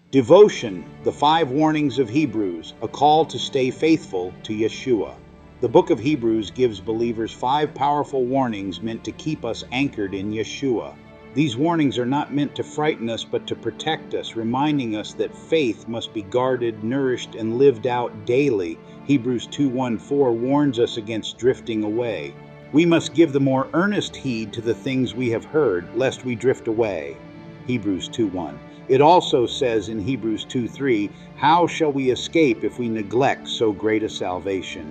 Devotion, the 5 warnings of Hebrews, a call to stay faithful to Yeshua. The book of Hebrews gives believers 5 powerful warnings meant to keep us anchored in Yeshua. These warnings are not meant to frighten us, but to protect us, reminding us that faith must be guarded, nourished, and lived out daily. Hebrews 2:1-4 warns us against drifting away. We must give the more earnest heed to the things we have heard, lest we drift away. Hebrews 2:1. It also says in Hebrews 2:3, "How shall we escape if we neglect so great a salvation?"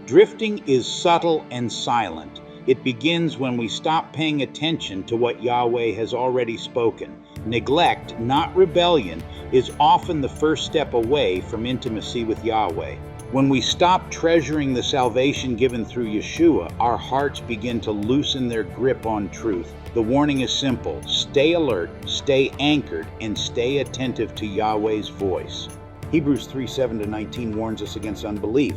Drifting is subtle and silent. It begins when we stop paying attention to what Yahweh has already spoken. Neglect, not rebellion, is often the first step away from intimacy with Yahweh. When we stop treasuring the salvation given through Yeshua, our hearts begin to loosen their grip on truth. The warning is simple: stay alert, stay anchored, and stay attentive to Yahweh's voice. Hebrews 3:7-19 warns us against unbelief.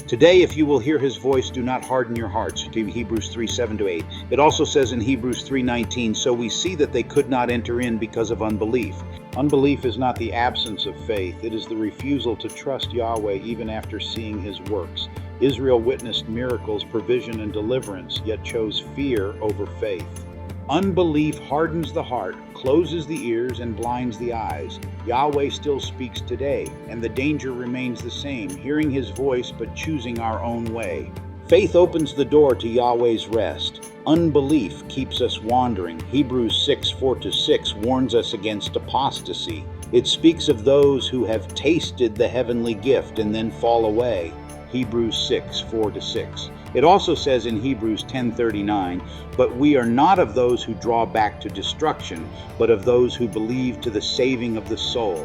Today, if you will hear his voice, do not harden your hearts. Hebrews 3:7-8. It also says in Hebrews 3:19, so we see that they could not enter in because of unbelief. Unbelief is not the absence of faith. It is the refusal to trust Yahweh even after seeing his works. Israel witnessed miracles, provision, and deliverance, yet chose fear over faith. Unbelief hardens the heart, closes the ears, and blinds the eyes. Yahweh still speaks today, and the danger remains the same, hearing his voice but choosing our own way. Faith opens the door to Yahweh's rest. Unbelief keeps us wandering. Hebrews 6:4-6 warns us against apostasy. It speaks of those who have tasted the heavenly gift and then fall away. Hebrews 6:4-6. It also says in Hebrews 10:39, but we are not of those who draw back to destruction, but of those who believe to the saving of the soul.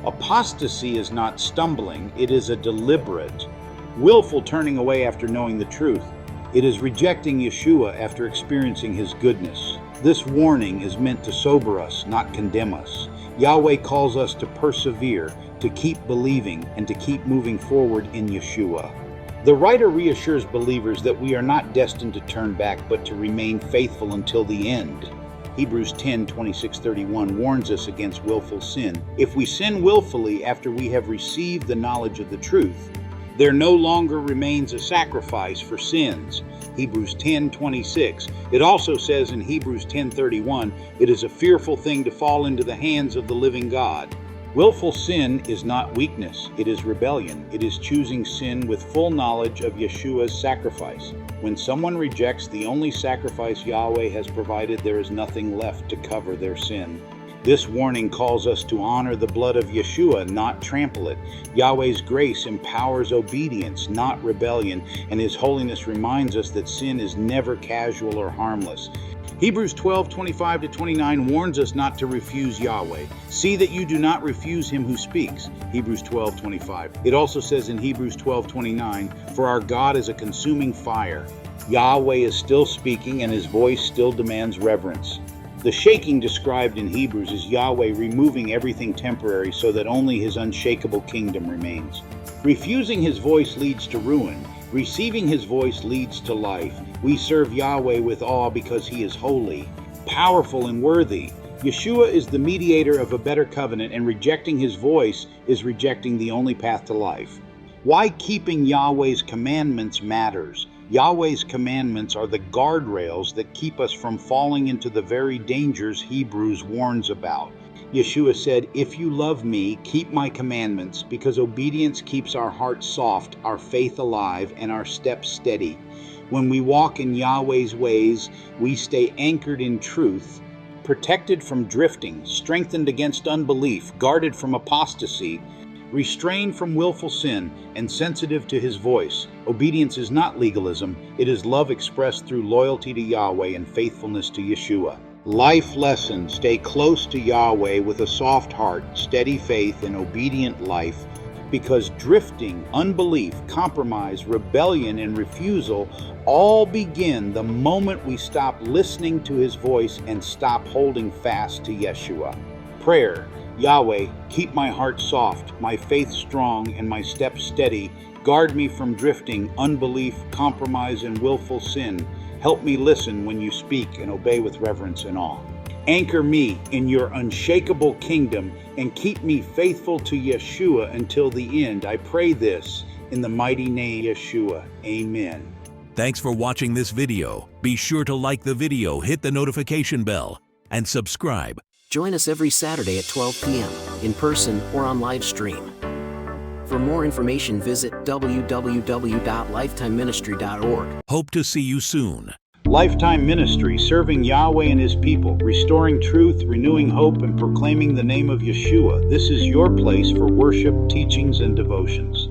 Apostasy is not stumbling, it is a deliberate, willful turning away after knowing the truth. It is rejecting Yeshua after experiencing his goodness. This warning is meant to sober us, not condemn us. Yahweh calls us to persevere, to keep believing, and to keep moving forward in Yeshua. The writer reassures believers that we are not destined to turn back, but to remain faithful until the end. Hebrews 10:26-31 warns us against willful sin. If we sin willfully after we have received the knowledge of the truth, there no longer remains a sacrifice for sins. Hebrews 10:26. It also says in Hebrews 10:31, it is a fearful thing to fall into the hands of the living God. Willful sin is not weakness, it is rebellion. It is choosing sin with full knowledge of Yeshua's sacrifice. When someone rejects the only sacrifice Yahweh has provided, there is nothing left to cover their sin. This warning calls us to honor the blood of Yeshua, not trample it. Yahweh's grace empowers obedience, not rebellion, and his holiness reminds us that sin is never casual or harmless. Hebrews 12:25-29 warns us not to refuse Yahweh. See that you do not refuse him who speaks. Hebrews 12:25. It also says in Hebrews 12:29, for our God is a consuming fire. Yahweh is still speaking and his voice still demands reverence. The shaking described in Hebrews is Yahweh removing everything temporary so that only his unshakable kingdom remains. Refusing his voice leads to ruin. Receiving his voice leads to life. We serve Yahweh with awe because he is holy, powerful, and worthy. Yeshua is the mediator of a better covenant, and rejecting his voice is rejecting the only path to life. Why keeping Yahweh's commandments matters. Yahweh's commandments are the guardrails that keep us from falling into the very dangers Hebrews warns about. Yeshua said, if you love me, keep my commandments, because obedience keeps our hearts soft, our faith alive, and our steps steady. When we walk in Yahweh's ways, we stay anchored in truth, protected from drifting, strengthened against unbelief, guarded from apostasy, restrained from willful sin, and sensitive to his voice. Obedience is not legalism, it is love expressed through loyalty to Yahweh and faithfulness to Yeshua. Life lesson: stay close to Yahweh with a soft heart, steady faith, and obedient life, because drifting, unbelief, compromise, rebellion, and refusal all begin the moment we stop listening to his voice and stop holding fast to Yeshua. Prayer: Yahweh, keep my heart soft, my faith strong, and my steps steady. Guard me from drifting, unbelief, compromise, and willful sin. Help me listen when you speak and obey with reverence and awe. Anchor me in your unshakable kingdom and keep me faithful to Yeshua until the end. I pray this in the mighty name of Yeshua. Amen. Thanks for watching this video. Be sure to like the video, hit the notification bell, and subscribe. Join us every Saturday at 12 p.m. in person or on live stream. For more information, visit www.lifetimeministry.org. Hope to see you soon. Lifetime Ministry, serving Yahweh and His people, restoring truth, renewing hope, and proclaiming the name of Yeshua. This is your place for worship, teachings, and devotions.